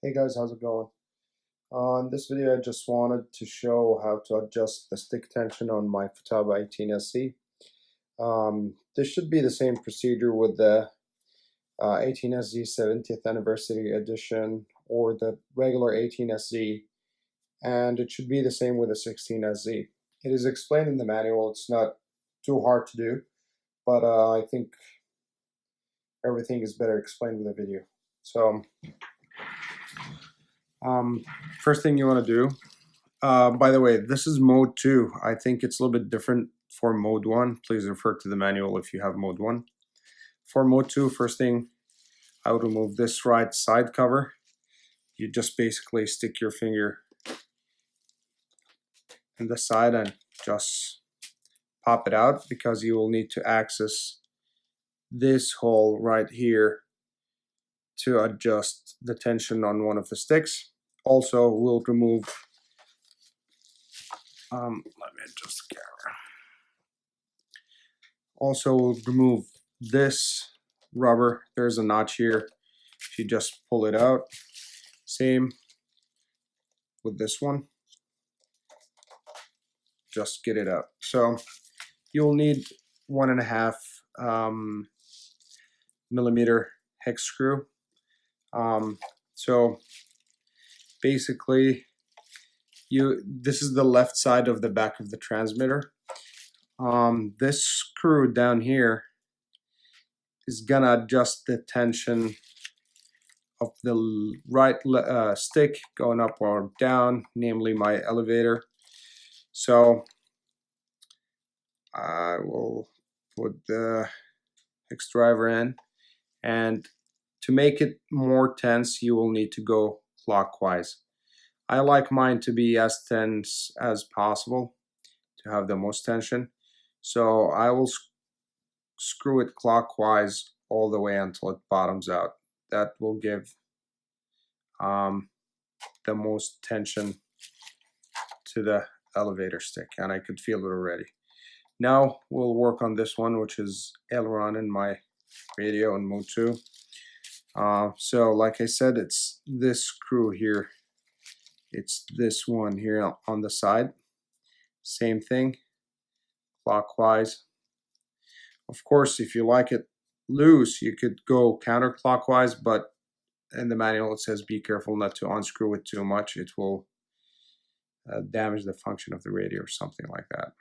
Hey guys, how's it going? In this video I just wanted to show how to adjust the stick tension on my Futaba 18SC. This should be the same procedure with the 18SZ 70th anniversary edition or the regular 18SZ, and it should be the same with the 16SZ. It is explained in the manual. It's not too hard to do, but I think everything is better explained with a video. So first thing you want to do, by the way, this is mode 2. I think it's a little bit different for mode 1. Please refer to the manual if you have mode 1. For mode 2, first thing, I would remove this right side cover. You just basically stick your finger in the side and just pop it out, because you will need to access this hole right here to adjust the tension on one of the sticks. Also, we'll remove let me adjust the camera. Also, we'll remove this rubber. There's a notch here. If you just pull it out, same with this one. Just get it out. So you'll need 1.5 millimeter hex screw. So basically, this is the left side of the back of the transmitter. This screw down here is gonna adjust the tension of the right stick going up or down, namely my elevator. So I will put the hex driver in, and to make it more tense, you will need to go clockwise. I like mine to be as tense as possible to have the most tension. So I will screw it clockwise all the way until it bottoms out. That will give the most tension to the elevator stick, and I could feel it already. Now we'll work on this one, which is aileron in my radio in mode 2. So like I said, it's this screw here. It's this one here on the side. Same thing, clockwise. Of course, if you like it loose, you could go counterclockwise, but in the manual it says be careful not to unscrew it too much. It will damage the function of the radio or something like that.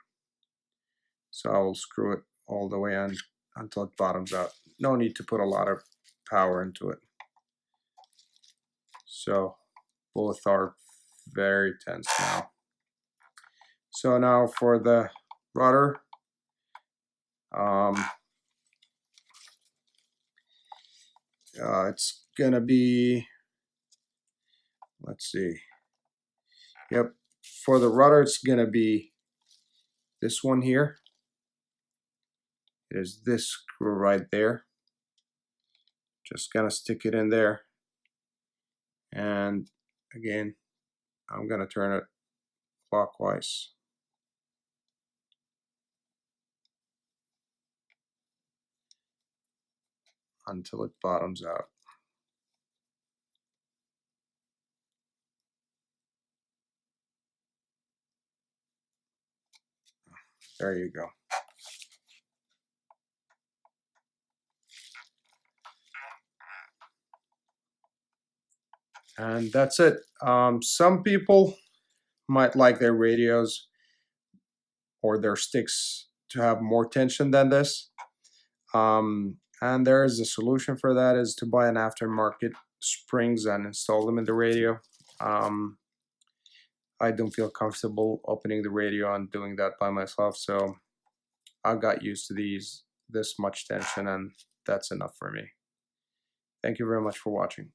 So I will screw it all the way in until it bottoms out. No need to put a lot of power into it. So both are very tense now. So now for the rudder, it's gonna be, let's see, yep, for the rudder it's gonna be this one here. It is this screw right there. Just gonna stick it in there, and again I'm gonna turn it clockwise. Until it bottoms out. There you go. And that's it. Some people might like their radios or their sticks to have more tension than this. And there is a solution for that, is to buy an aftermarket springs and install them in the radio. I don't feel comfortable opening the radio and doing that by myself, so I got used to this much tension, and that's enough for me. Thank you very much for watching.